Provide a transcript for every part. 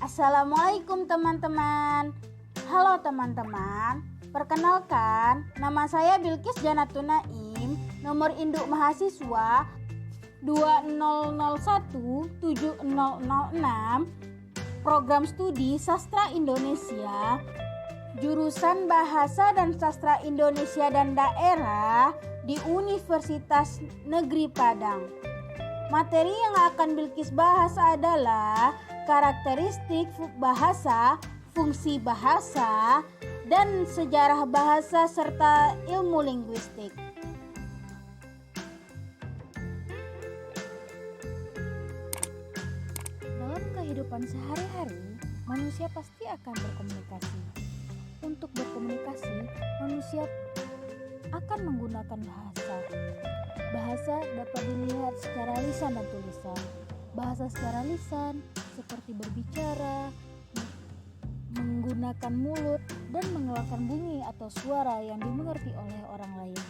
Assalamualaikum teman-teman. Halo teman-teman. Perkenalkan, nama saya Bilqis Janatun Naim, nomor induk mahasiswa 20017006, program studi Sastra Indonesia, jurusan Bahasa dan Sastra Indonesia dan Daerah di Universitas Negeri Padang. Materi yang akan Bilqis bahas adalah karakteristik bahasa, fungsi bahasa, dan sejarah bahasa serta ilmu linguistik. Dalam kehidupan sehari-hari, manusia pasti akan berkomunikasi. Untuk berkomunikasi, manusia akan menggunakan bahasa. Bahasa dapat dilihat secara lisan dan tulisan. Bahasa secara lisan seperti berbicara, menggunakan mulut, dan mengeluarkan bunyi atau suara yang dimengerti oleh orang lain.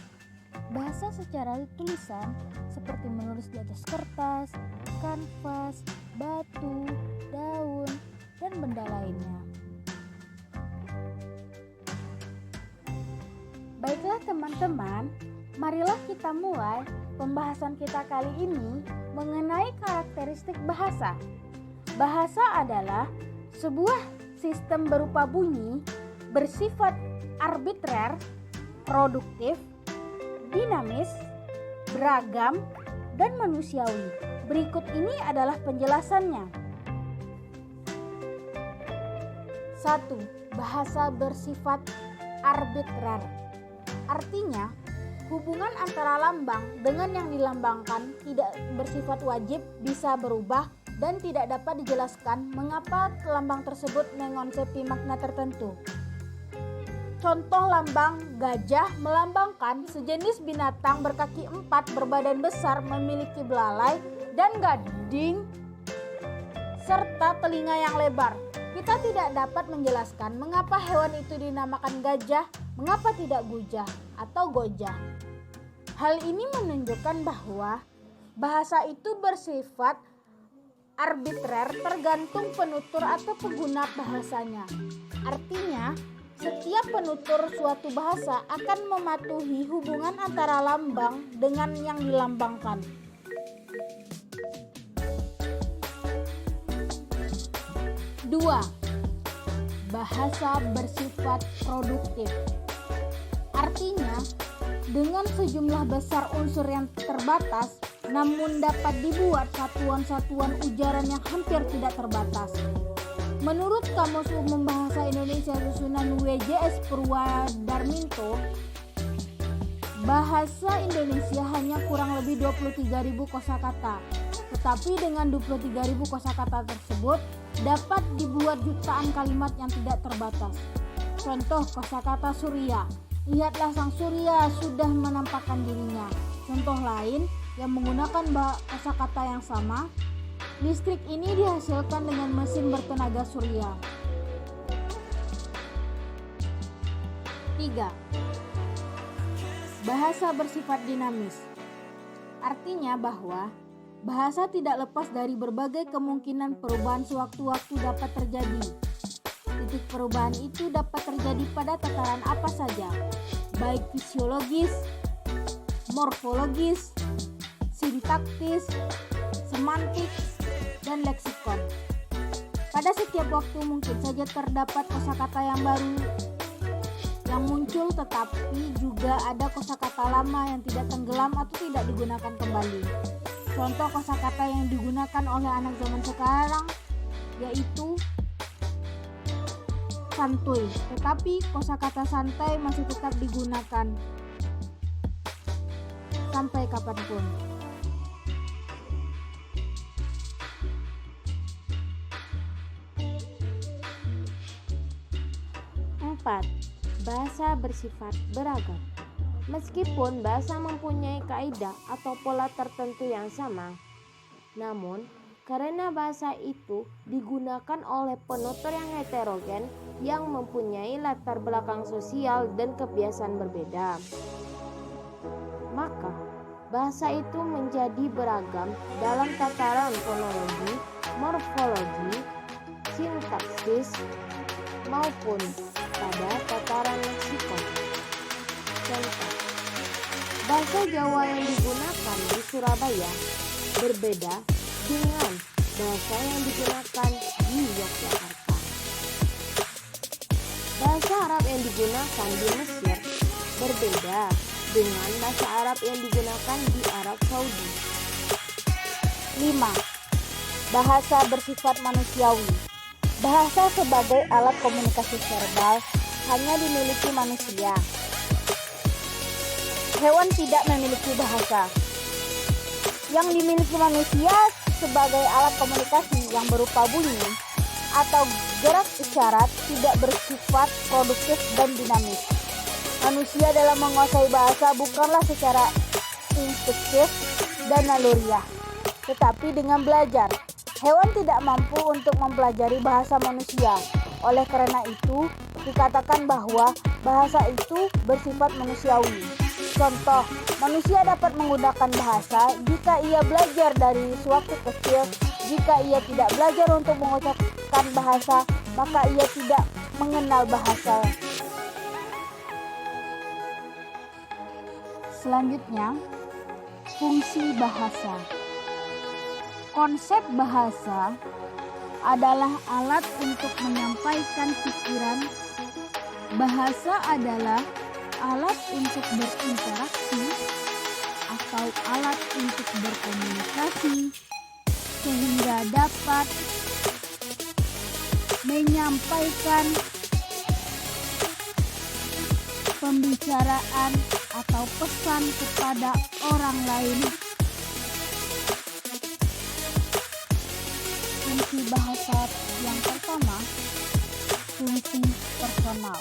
Bahasa secara tulisan seperti menulis di atas kertas, kanvas, batu, daun, dan benda lainnya. Baiklah teman-teman, marilah kita mulai pembahasan kita kali ini mengenai karakteristik bahasa. Bahasa adalah sebuah sistem berupa bunyi bersifat arbitrer, produktif, dinamis, beragam, dan manusiawi. Berikut ini adalah penjelasannya. 1. Bahasa bersifat arbitrer. Artinya, hubungan antara lambang dengan yang dilambangkan tidak bersifat wajib, bisa berubah, dan tidak dapat dijelaskan mengapa lambang tersebut mengonsepi makna tertentu. Contoh lambang gajah melambangkan sejenis binatang berkaki 4, berbadan besar, memiliki belalai dan gading, serta telinga yang lebar. Kita tidak dapat menjelaskan mengapa hewan itu dinamakan gajah, mengapa tidak gujah atau gojah. Hal ini menunjukkan bahwa bahasa itu bersifat arbitrer tergantung penutur atau pengguna bahasanya. Artinya, setiap penutur suatu bahasa akan mematuhi hubungan antara lambang dengan yang dilambangkan. 2. Bahasa bersifat produktif. Artinya, dengan sejumlah besar unsur yang terbatas, namun dapat dibuat satuan-satuan ujaran yang hampir tidak terbatas. Menurut Kamus Umum Bahasa Indonesia susunan WJS Purwadarminto, bahasa Indonesia hanya kurang lebih 23.000 kosakata. Tetapi dengan 23.000 kosakata tersebut dapat dibuat jutaan kalimat yang tidak terbatas. Contoh kosakata surya. Lihatlah sang surya sudah menampakkan dirinya. Contoh lain yang menggunakan kosakata yang sama. Listrik ini dihasilkan dengan mesin bertenaga surya. 3. Bahasa bersifat dinamis. Artinya bahwa bahasa tidak lepas dari berbagai kemungkinan perubahan sewaktu-waktu dapat terjadi. Titik perubahan itu dapat terjadi pada tataran apa saja, baik fisiologis, morfologis, sintaktis, semantik, dan leksikon. Pada setiap waktu mungkin saja terdapat kosakata yang baru yang muncul, tetapi juga ada kosakata lama yang tidak tenggelam atau tidak digunakan kembali. Contoh kosakata yang digunakan oleh anak zaman sekarang yaitu santuy, tetapi kosakata santai masih tetap digunakan sampai kapanpun. 4. Bahasa bersifat beragam. Meskipun bahasa mempunyai kaidah atau pola tertentu yang sama, namun karena bahasa itu digunakan oleh penutur yang heterogen yang mempunyai latar belakang sosial dan kebiasaan berbeda, maka bahasa itu menjadi beragam dalam tataran fonologi, morfologi, sintaksis, maupun pada tataran leksikon. Contoh, bahasa Jawa yang digunakan di Surabaya berbeda dengan bahasa yang digunakan di Yogyakarta. Bahasa Arab yang digunakan di Mesir berbeda dengan bahasa Arab yang digunakan di Arab Saudi. 5. Bahasa bersifat manusiawi. Bahasa sebagai alat komunikasi verbal hanya dimiliki manusia. Hewan tidak memiliki bahasa. Yang dimiliki manusia sebagai alat komunikasi yang berupa bunyi atau gerak isyarat tidak bersifat produktif dan dinamis. Manusia dalam menguasai bahasa bukanlah secara instinktif dan naluriah, tetapi dengan belajar. Hewan tidak mampu untuk mempelajari bahasa manusia. Oleh karena itu, dikatakan bahwa bahasa itu bersifat manusiawi. Contoh, manusia dapat menggunakan bahasa jika ia belajar dari sewaktu kecil. Jika ia tidak belajar untuk mengucapkan bahasa, maka ia tidak mengenal bahasa. Selanjutnya, fungsi bahasa. Konsep bahasa adalah alat untuk menyampaikan pikiran. Bahasa adalah alat untuk berinteraksi atau alat untuk berkomunikasi sehingga dapat menyampaikan pembicaraan atau pesan kepada orang lain. Fungsi bahasa yang pertama, fungsi personal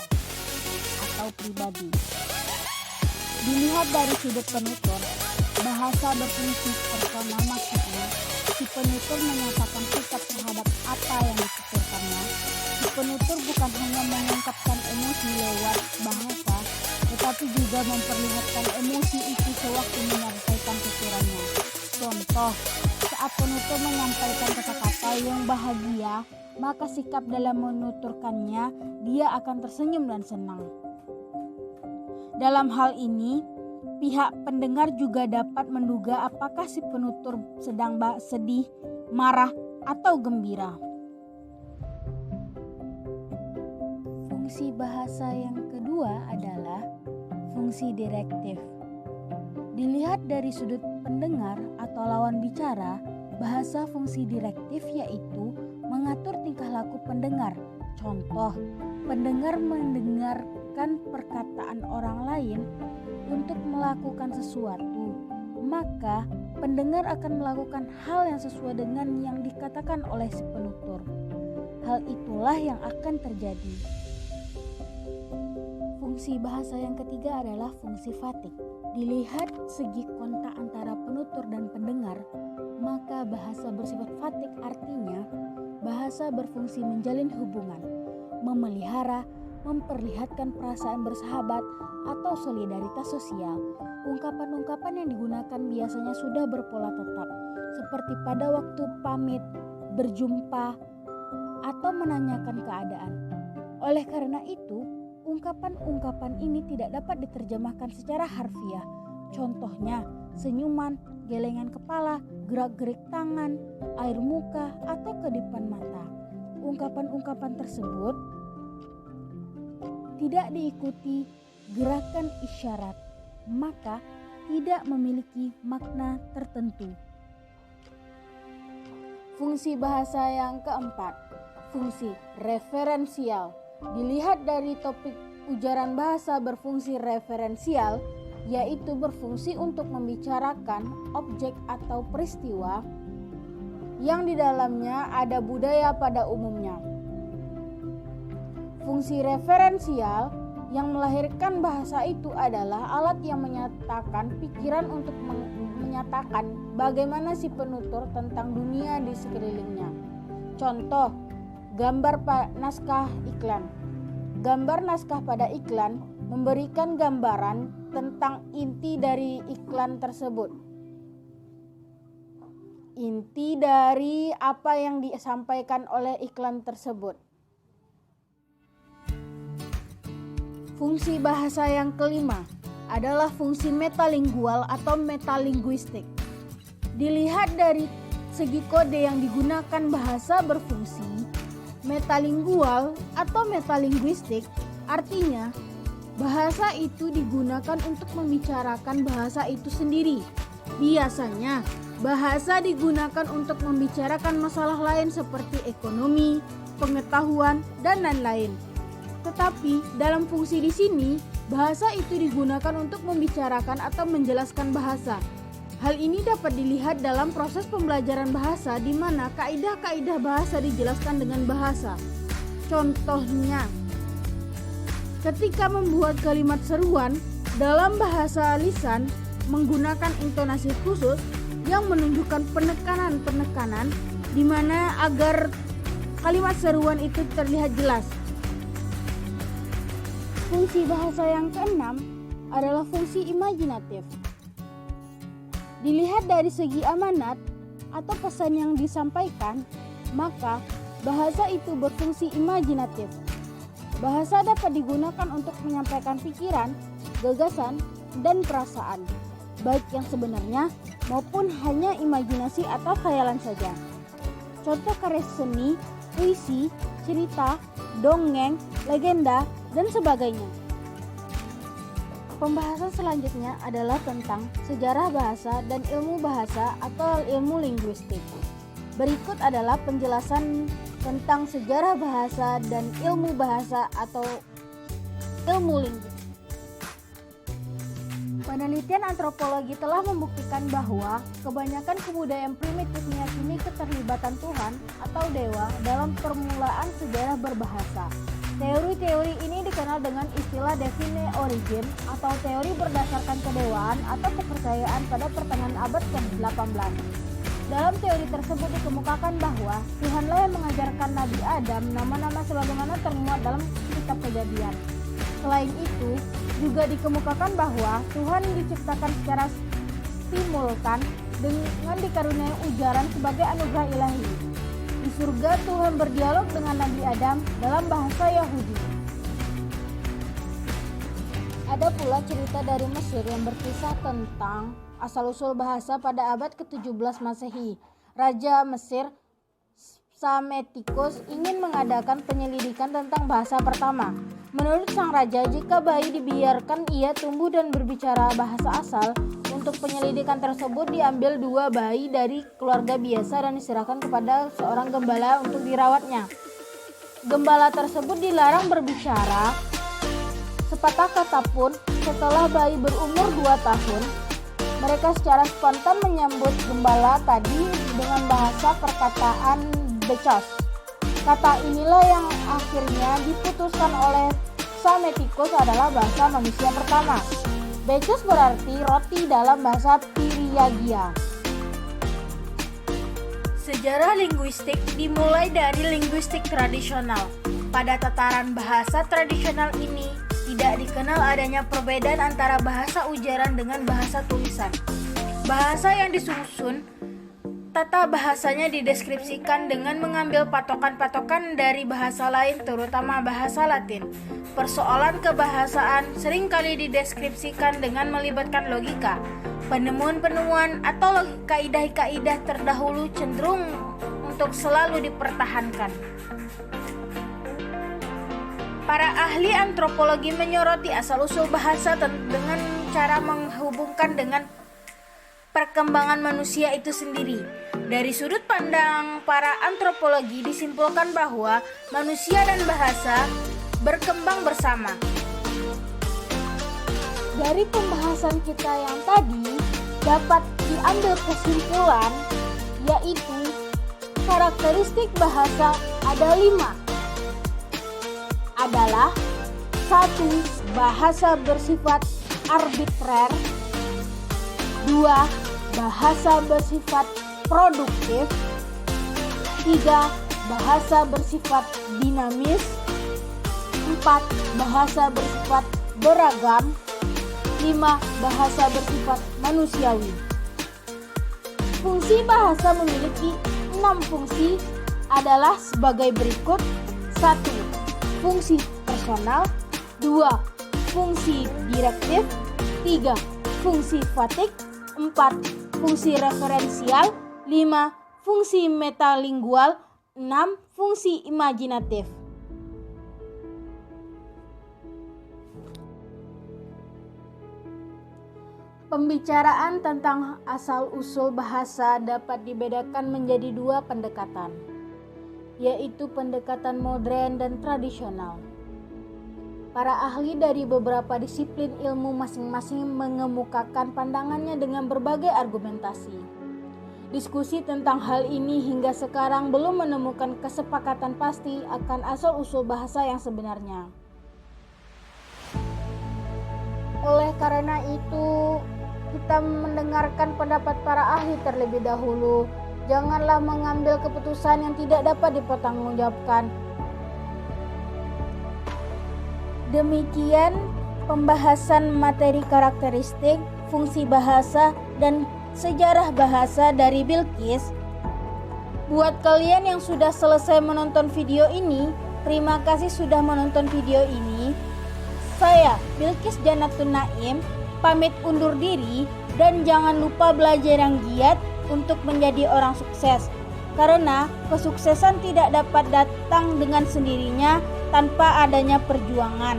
atau pribadi. Dilihat dari sudut penutur, bahasa berfungsi personal maksudnya si penutur menyatakan sikap terhadap apa yang dituturkannya. Si penutur bukan hanya mengungkapkan emosi lewat bahasa, tetapi juga memperlihatkan emosi itu sewaktu menyampaikan tuturannya. Contoh, saat penutur menyampaikan kata-kata yang bahagia, maka sikap dalam menuturkannya, dia akan tersenyum dan senang. Dalam hal ini, pihak pendengar juga dapat menduga apakah si penutur sedang sedih, marah, atau gembira. Fungsi bahasa yang kedua adalah fungsi direktif. Dilihat dari sudut pendengar atau lawan bicara, bahasa fungsi direktif yaitu mengatur tingkah laku pendengar. Contoh, pendengar mendengarkan perkataan orang lain untuk melakukan sesuatu, maka pendengar akan melakukan hal yang sesuai dengan yang dikatakan oleh si penutur. Hal itulah yang akan terjadi. Fungsi bahasa yang ketiga adalah fungsi fatik. Dilihat segi kontak antara penutur dan pendengar, maka bahasa bersifat fatik artinya bahasa berfungsi menjalin hubungan, memelihara, memperlihatkan perasaan bersahabat atau solidaritas sosial. Ungkapan-ungkapan yang digunakan biasanya sudah berpola tetap, seperti pada waktu pamit, berjumpa, atau menanyakan keadaan. Oleh karena itu, ungkapan-ungkapan ini tidak dapat diterjemahkan secara harfiah. Contohnya, senyuman, gelengan kepala, gerak-gerik tangan, air muka, atau kedipan mata. Ungkapan-ungkapan tersebut tidak diikuti gerakan isyarat, maka tidak memiliki makna tertentu. Fungsi bahasa yang keempat, fungsi referensial. Dilihat dari topik ujaran bahasa berfungsi referensial, yaitu berfungsi untuk membicarakan objek atau peristiwa yang di dalamnya ada budaya pada umumnya. Fungsi referensial yang melahirkan bahasa itu adalah alat yang menyatakan pikiran untuk menyatakan bagaimana si penutur tentang dunia di sekelilingnya. Contoh, gambar naskah iklan. Gambar naskah pada iklan memberikan gambaran tentang inti dari iklan tersebut. inti dari apa yang disampaikan oleh iklan tersebut. Fungsi bahasa yang kelima adalah fungsi metalingual atau metalinguistik. Dilihat dari segi kode yang digunakan, bahasa berfungsi metalingual atau metalinguistik artinya bahasa itu digunakan untuk membicarakan bahasa itu sendiri. Biasanya bahasa digunakan untuk membicarakan masalah lain seperti ekonomi, pengetahuan, dan lain-lain. Tetapi dalam fungsi di sini, bahasa itu digunakan untuk membicarakan atau menjelaskan bahasa. Hal ini dapat dilihat dalam proses pembelajaran bahasa di mana kaidah-kaidah bahasa dijelaskan dengan bahasa. Contohnya, ketika membuat kalimat seruan dalam bahasa lisan menggunakan intonasi khusus yang menunjukkan penekanan-penekanan di mana agar kalimat seruan itu terlihat jelas. Fungsi bahasa yang keenam adalah fungsi imajinatif. Dilihat dari segi amanat atau pesan yang disampaikan, maka bahasa itu berfungsi imajinatif. Bahasa dapat digunakan untuk menyampaikan pikiran, gagasan, dan perasaan, baik yang sebenarnya maupun hanya imajinasi atau khayalan saja. Contoh karya seni, puisi, cerita, dongeng, legenda, dan sebagainya. Pembahasan selanjutnya adalah tentang sejarah bahasa dan ilmu bahasa atau ilmu linguistik. Berikut adalah penjelasan tentang sejarah bahasa dan ilmu bahasa atau ilmu linguistik. Penelitian antropologi telah membuktikan bahwa kebanyakan kebudayaan primitif meyakini keterlibatan Tuhan atau dewa dalam permulaan sejarah berbahasa. Teori-teori ini dikenal dengan istilah Divine Origin atau teori berdasarkan kedewaan atau kepercayaan pada pertengahan abad ke-18. Dalam teori tersebut dikemukakan bahwa Tuhanlah yang mengajarkan Nabi Adam nama-nama sebagaimana termuat dalam kitab Kejadian. Selain itu, juga dikemukakan bahwa Tuhan diciptakan secara simultan dengan dikaruniai ujaran sebagai anugerah ilahi. Di surga Tuhan berdialog dengan Nabi Adam dalam bahasa Yahudi. Ada pula cerita dari Mesir yang berkisah tentang asal-usul bahasa pada abad ke-17 Masehi. Raja Mesir Psammetichus ingin mengadakan penyelidikan tentang bahasa pertama. Menurut sang raja, jika bayi dibiarkan ia tumbuh dan berbicara bahasa asal, untuk penyelidikan tersebut diambil 2 bayi dari keluarga biasa dan diserahkan kepada seorang gembala untuk dirawatnya. Gembala tersebut dilarang berbicara sepatah kata pun. Setelah bayi berumur 2 tahun, mereka secara spontan menyambut gembala tadi dengan bahasa perkataan becos. Kata inilah yang akhirnya diputuskan oleh Psammetichus adalah bahasa manusia pertama. Becos berarti roti dalam bahasa Piriagia. Sejarah linguistik dimulai dari linguistik tradisional. Pada tataran bahasa tradisional ini, tidak dikenal adanya perbedaan antara bahasa ujaran dengan bahasa tulisan. Bahasa yang disusun, tata bahasanya dideskripsikan dengan mengambil patokan-patokan dari bahasa lain, terutama bahasa Latin. Persoalan kebahasaan seringkali dideskripsikan dengan melibatkan logika. Penemuan-penemuan atau kaidah-kaidah terdahulu cenderung untuk selalu dipertahankan. Para ahli antropologi menyoroti asal-usul bahasa dengan cara menghubungkan dengan perkembangan manusia itu sendiri. Dari sudut pandang para antropologi disimpulkan bahwa manusia dan bahasa berkembang bersama. Dari pembahasan kita yang tadi dapat diambil kesimpulan, yaitu karakteristik bahasa ada 5. Adalah 1. Bahasa bersifat arbitrer. 2. Bahasa bersifat produktif. 3. Bahasa bersifat dinamis. 4. Bahasa bersifat beragam. 5. Bahasa bersifat manusiawi. Fungsi bahasa memiliki 6 fungsi adalah sebagai berikut. 1. Fungsi personal. 2. Fungsi direktif. 3. Fungsi fatik. 4. Fungsi referensial. 5. Fungsi metalingual. 6. Fungsi imajinatif. Pembicaraan tentang asal-usul bahasa dapat dibedakan menjadi 2 pendekatan, yaitu pendekatan modern dan tradisional. Para ahli dari beberapa disiplin ilmu masing-masing mengemukakan pandangannya dengan berbagai argumentasi. Diskusi tentang hal ini hingga sekarang belum menemukan kesepakatan pasti akan asal-usul bahasa yang sebenarnya. Oleh karena itu, kita mendengarkan pendapat para ahli terlebih dahulu. Janganlah mengambil keputusan yang tidak dapat dipertanggungjawabkan. Demikian pembahasan materi karakteristik, fungsi bahasa, dan sejarah bahasa dari Bilqis. Buat kalian yang sudah selesai menonton video ini, terima kasih sudah menonton video ini. Saya, Bilqis Janatun Naim, pamit undur diri, dan jangan lupa belajar yang giat untuk menjadi orang sukses. Karena kesuksesan tidak dapat datang dengan sendirinya tanpa adanya perjuangan.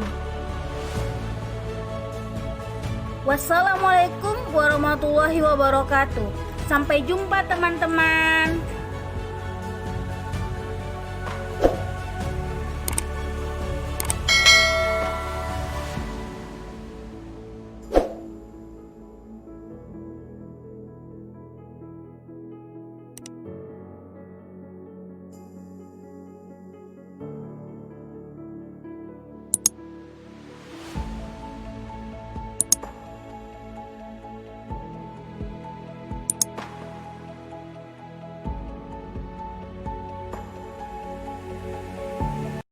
Wassalamualaikum warahmatullahi wabarakatuh. Sampai jumpa teman-teman.